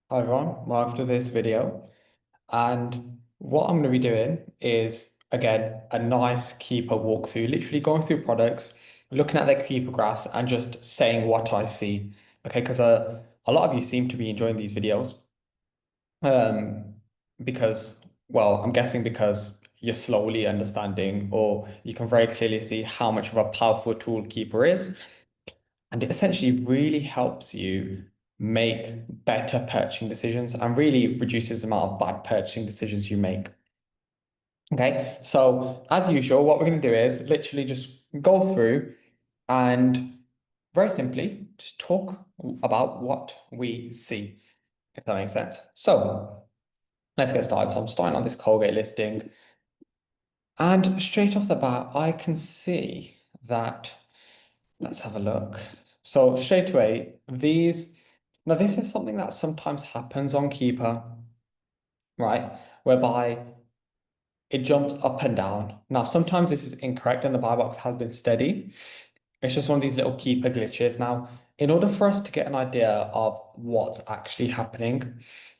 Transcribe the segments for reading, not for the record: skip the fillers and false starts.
Hi everyone, welcome to this video. And what I'm going to be doing is, again, a nice Keepa walkthrough, literally going through products, looking at their Keepa graphs and just saying what I see. Okay, because a lot of you seem to be enjoying these videos. Um, because, well, I'm guessing because you're slowly understanding or you can very clearly see how much of a powerful tool Keepa is. And it essentially really helps you make better purchasing decisions and really reduces the amount of bad purchasing decisions you make. Okay, so as usual, what we're going to do is literally just go through and very simply just talk about what we see, if that makes sense. So let's get started. So I'm starting on this Colgate listing, and straight off the bat, I can see that. Let's have a look. So straight away, now this is something that sometimes happens on Keeper, right? Whereby it jumps up and down. Now, sometimes this is incorrect and the buy box has been steady. It's just one of these little Keeper glitches. Now, in order for us to get an idea of what's actually happening,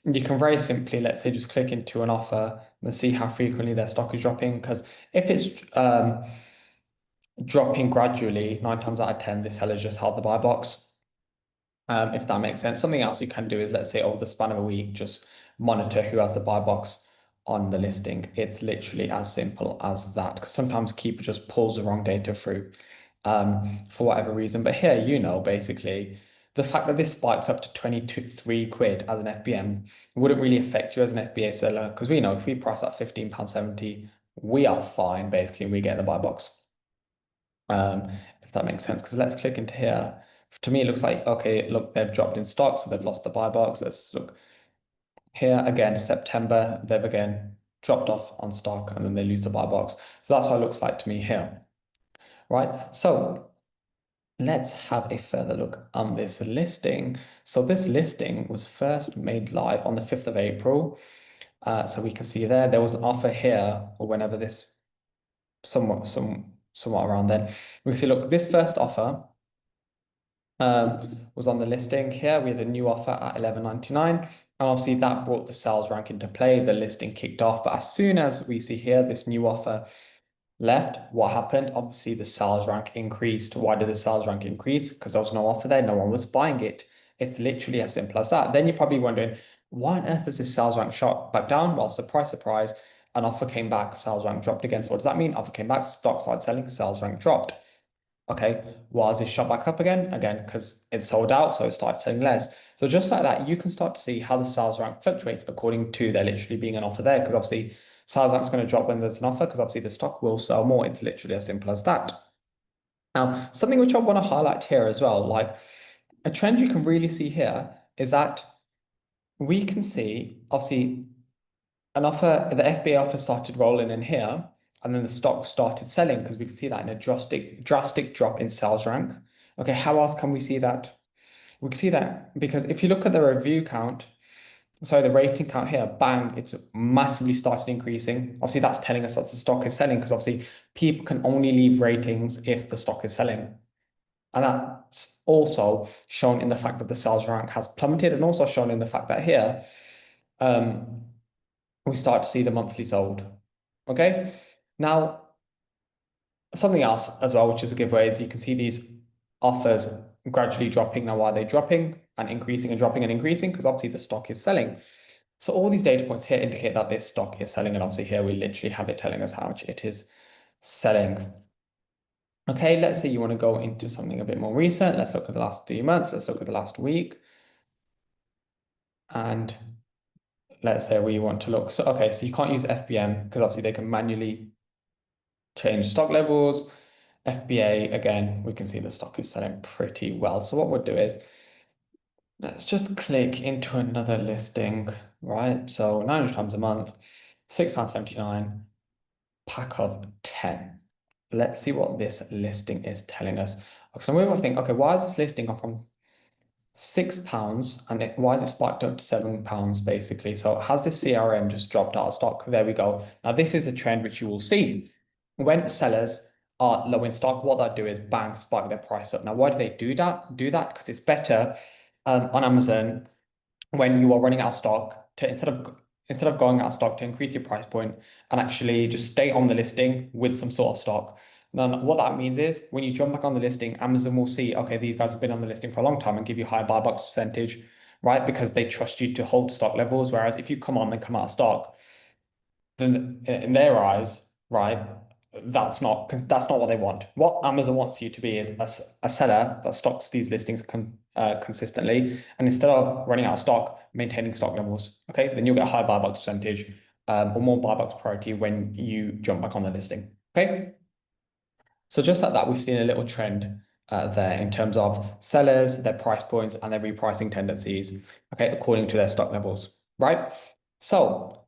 you can very simply, let's say, just click into an offer and see how frequently their stock is dropping. Because if it's dropping gradually, 9 times out of 10, the sellers just held the buy box. If that makes sense. Something else you can do is, let's say, over the span of a week, just monitor who has the buy box on the listing. It's literally as simple as that. Because sometimes Keeper just pulls the wrong data through for whatever reason. But here, basically, the fact that this spikes up to 23 quid as an FBM wouldn't really affect you as an FBA seller. Because we know if we price at £15.70, we are fine, basically, and we get the buy box. Um, if that makes sense. Because let's click into here. To me, it looks like, okay, look, they've dropped in stock, so they've lost the buy box. Let's look here again, September, they've again dropped off on stock and then they lose the buy box. So that's what it looks like to me here, right? So let's have a further look on this listing. So this listing was first made live on the 5th of April. So we can see there was an offer here, or whenever this somewhat around then. We can see, look, this first offer was on the listing here. We had a new offer at 11.99, and obviously that brought the sales rank into play. The listing kicked off, but as soon as we see here this new offer left, what happened? Obviously, the sales rank increased. Why did the sales rank increase? Because there was no offer there, no one was buying it. It's literally as simple as that. Then you're probably wondering, why on earth has this sales rank shot back down? Well, surprise, surprise, an offer came back, sales rank dropped again. So what does that mean? Offer came back, stock started selling, sales rank dropped. Okay, why is this shot back up again? Again, because it's sold out, so it started selling less. So just like that, you can start to see how the sales rank fluctuates according to there literally being an offer there. Because obviously, sales rank's going to drop when there's an offer, because obviously the stock will sell more. It's literally as simple as that. Now, something which I want to highlight here as well, like a trend you can really see here is that we can see obviously an offer, the FBA offer started rolling in here, and then the stock started selling because we can see that in a drastic drop in sales rank. Okay, how else can we see that? We can see that because if you look at the review count, sorry, the rating count here, bang, it's massively started increasing. Obviously, that's telling us that the stock is selling because obviously people can only leave ratings if the stock is selling. And that's also shown in the fact that the sales rank has plummeted, and also shown in the fact that here, um, we start to see the monthly sold. Okay. Now, something else as well, which is a giveaway, is you can see these offers gradually dropping. Now, why are they dropping and increasing and dropping and increasing? Because obviously the stock is selling. So all these data points here indicate that this stock is selling. And obviously here we literally have it telling us how much it is selling. Okay, let's say you want to go into something a bit more recent. Let's look at the last 3 months. Let's look at the last week. And let's say we want to look. So, okay, so you can't use FBM because obviously they can manually change stock levels. FBA, again, we can see the stock is selling pretty well. So what we'll do is let's just click into another listing, right? So 900 times a month, £6.79, pack of 10. Let's see what this listing is telling us. So we will think, okay, why is this listing gone from £6 and why is it spiked up to £7 basically? So has this CRM just dropped out of stock? There we go. Now this is a trend which you will see when sellers are low in stock. What they do is bang, spike their price up. Now why do they do that? Do that because it's better on Amazon when you are running out of stock to instead of going out of stock to increase your price point and actually just stay on the listing with some sort of stock. Then what that means is when you jump back on the listing, Amazon will see, okay, these guys have been on the listing for a long time and give you high buy box percentage, right? Because they trust you to hold stock levels. Whereas if you come on and come out of stock, then in their eyes, right, that's not what they want. What Amazon wants you to be is a seller that stocks these listings consistently, and instead of running out of stock, maintaining stock levels. Okay, then you'll get a high buy box percentage, or more buy box priority when you jump back on the listing. Okay, so just like that, we've seen a little trend there in terms of sellers, their price points, and their repricing tendencies. Okay, according to their stock levels, right? So.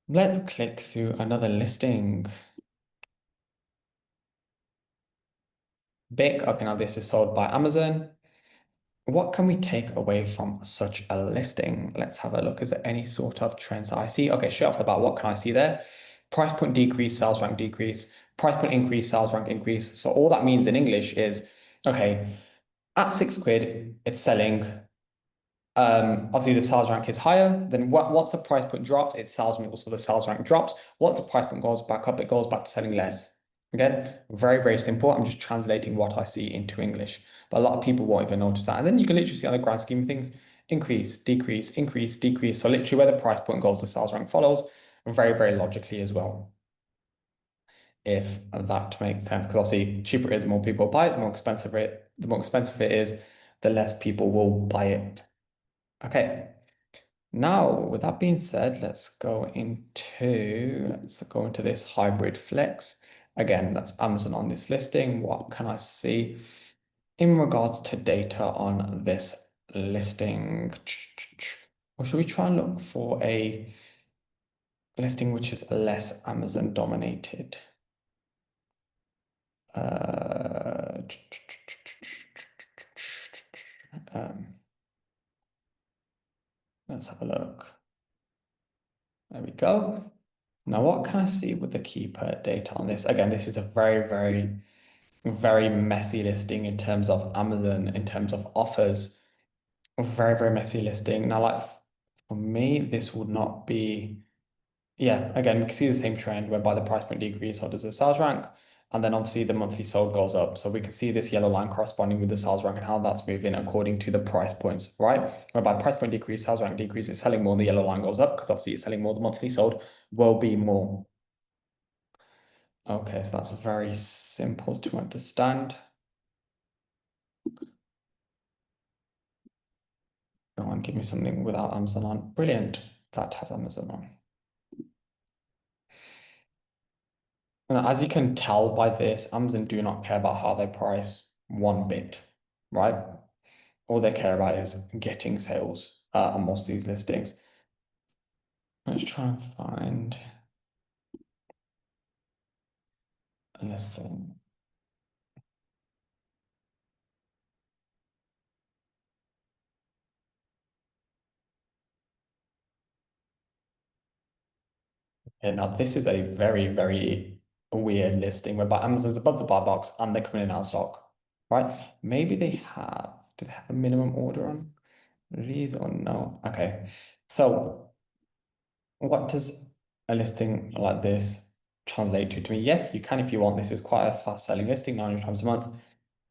Let's click through another listing. Bic, okay, now this is sold by Amazon. What can we take away from such a listing? Let's have a look. Is there any sort of trends I see? Okay, straight off the bat, what can I see there? Price point decrease, sales rank decrease, price point increase, sales rank increase. So all that means in English is, okay, at £6, it's selling. Obviously the sales rank is higher, then once the price point drops, its sales rank also the sales rank drops. Once the price point goes back up, it goes back to selling less. Again, very, very simple. I'm just translating what I see into English. But a lot of people won't even notice that. And then you can literally see on the grand scheme of things, increase, decrease, increase, decrease. So literally where the price point goes, the sales rank follows very, very logically as well. If that makes sense. Because obviously cheaper it is, the more people buy it, the more expensive it is, the less people will buy it. Okay. Now, with that being said, let's go into this hybrid flex. Again, that's Amazon on this listing. What can I see in regards to data on this listing? Or should we try and look for a listing which is less Amazon dominated? Uh, um, let's have a look. There we go. Now, what can I see with the Keepa data on this? Again, this is a very, very, very messy listing in terms of Amazon, in terms of offers. A very, very messy listing. Now, like for me, this would not be, yeah, again, we can see the same trend whereby the price point decrease, so does the sales rank. And then obviously the monthly sold goes up. So we can see this yellow line corresponding with the sales rank and how that's moving according to the price points, right? Whereby price point decrease, sales rank decrease, it's selling more, the yellow line goes up because obviously it's selling more, the monthly sold will be more. Okay, so that's very simple to understand. Go on, give me something without Amazon on. Brilliant. That has Amazon on. And as you can tell by this, Amazon do not care about how they price one bit, right? All they care about is getting sales on most of these listings. Let's try and find a listing. Okay, now this is a very, very weird listing whereby Amazon's above the buy box and they're coming in out of stock, right? Maybe do they have a minimum order on these or no? Okay, so what does a listing like this translate to me? Yes, you can if you want. This is quite a fast selling listing, 900 times a month.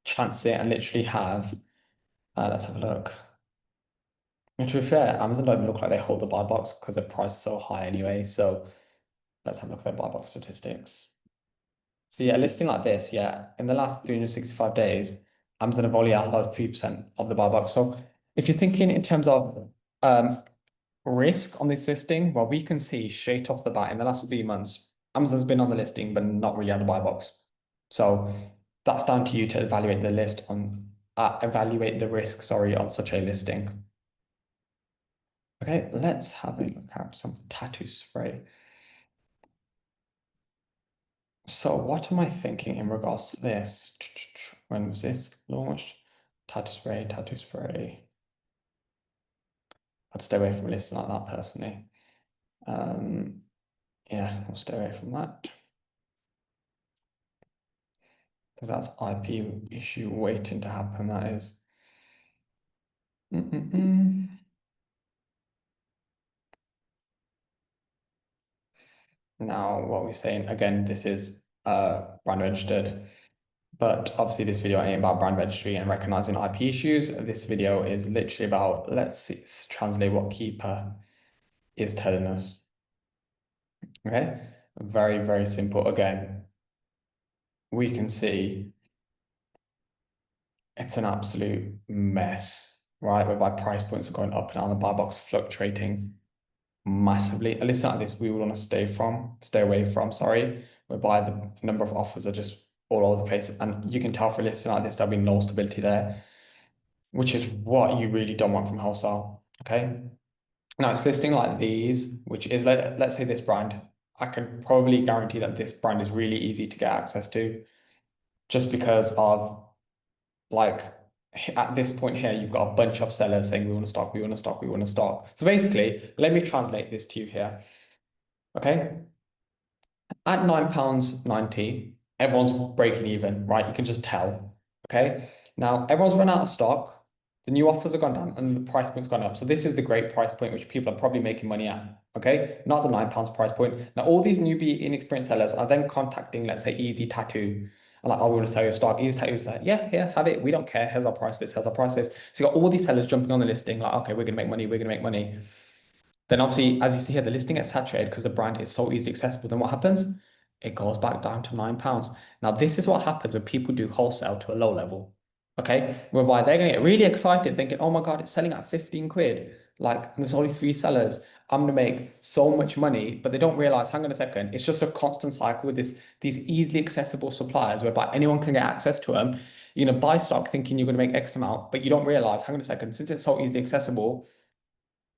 Chance it and literally have, let's have a look. And to be fair, Amazon don't even look like they hold the buy box because their price is so high anyway. So let's have a look at their buy box statistics. So yeah, a listing like this, yeah, in the last 365 days, Amazon have only held 3% of the buy box. So if you're thinking in terms of risk on this listing, well, we can see straight off the bat in the last 3 months, Amazon's been on the listing, but not really on the buy box. So that's down to you to evaluate the risk, sorry, on such a listing. Okay, let's have a look at some tattoo spray. So what am I thinking in regards to this? When was this launched? Tattoo spray, tattoo spray. I'd stay away from listing like that personally. Yeah, I'll stay away from that. Because that's IP issue waiting to happen, that is. Now, what we're saying again, this is brand registered, but obviously this video ain't about brand registry and recognizing IP issues. This video is literally about, let's translate what Keepa is telling us. Okay, very, very simple. Again, we can see it's an absolute mess, right? Whereby price points are going up and down, the buy box fluctuating massively. A listing like this, we would want to stay away from, sorry, whereby the number of offers are just all over the place. And you can tell for a listing like this, there'll be no stability there, which is what you really don't want from wholesale. Okay. Now it's listing like these, which is let's say this brand. I can probably guarantee that this brand is really easy to get access to just because of like at this point here, you've got a bunch of sellers saying we want to stock, we want to stock, we want to stock. So basically, let me translate this to you here. Okay. At £9.90, everyone's breaking even, right? You can just tell. Okay. Now everyone's run out of stock. The new offers have gone down and the price point's gone up. So this is the great price point which people are probably making money at. Okay. Not the £9 price point. Now all these newbie inexperienced sellers are then contacting, let's say, Easy Tattoo. And like, oh, we want to sell your stock. Easy Tattoo's like, yeah, here, have it. We don't care. Here's our price list. Here's our price list. So you got all these sellers jumping on the listing, like, okay, we're gonna make money, we're gonna make money. Then obviously, as you see here, the listing gets saturated because the brand is so easily accessible. Then what happens? It goes back down to £9. Now, this is what happens when people do wholesale to a low level. Okay, whereby they're gonna get really excited, thinking, oh my God, it's selling at 15 quid. Like, there's only 3 sellers. I'm gonna make so much money, but they don't realize, hang on a second, it's just a constant cycle with these easily accessible suppliers whereby anyone can get access to them. You're gonna buy stock thinking you're gonna make X amount, but you don't realize, hang on a second, since it's so easily accessible,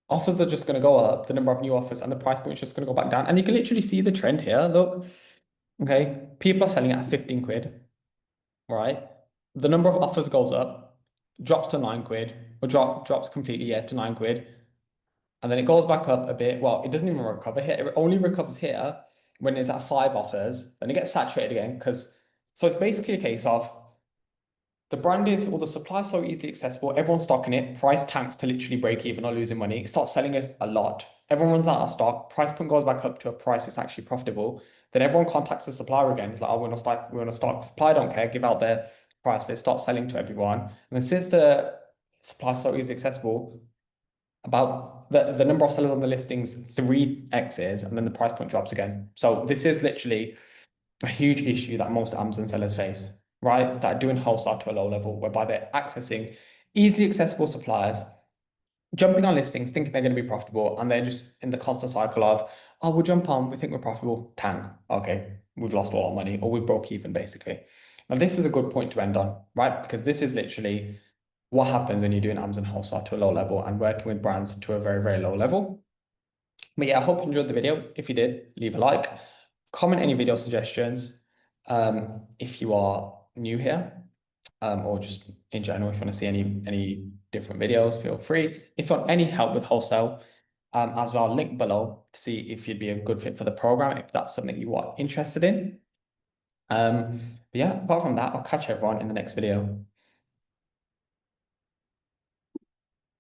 offers are just going to go up, the number of new offers, and the price point is just going to go back down. And you can literally see the trend here. Look, okay, people are selling at 15 quid, right? The number of offers goes up, drops to 9 quid, or drops completely, yeah, to 9 quid. And then it goes back up a bit. Well, it doesn't even recover here. It only recovers here when it's at 5 offers. Then it gets saturated again so it's basically a case of the brand is, or the supply is so easily accessible, everyone's stocking it, price tanks to literally break even or losing money. It starts selling it a lot. Everyone runs out of stock, price point goes back up to a price that's actually profitable. Then everyone contacts the supplier again. It's like, oh, we're gonna stock. Supply don't care, give out their price. They start selling to everyone. And then since the supply is so easily accessible, about the number of sellers on the listings 3x's, and then the price point drops again. So this is literally a huge issue that most Amazon sellers face, right? That are doing wholesale to a low level, whereby they're accessing easily accessible suppliers, jumping on listings, thinking they're going to be profitable, and they're just in the constant cycle of, oh, we'll jump on, we think we're profitable, tank. Okay, we've lost all our money, or we broke even, basically. Now, this is a good point to end on, right? Because this is literally what happens when you're doing Amazon wholesale to a low level and working with brands to a very, very low level. But yeah, I hope you enjoyed the video. If you did, leave a like, comment any video suggestions. If you are new here, or just in general, if you want to see any different videos, feel free. If you want any help with wholesale, as well, link below to see if you'd be a good fit for the program, if that's something you are interested in. But yeah, apart from that, I'll catch everyone in the next video.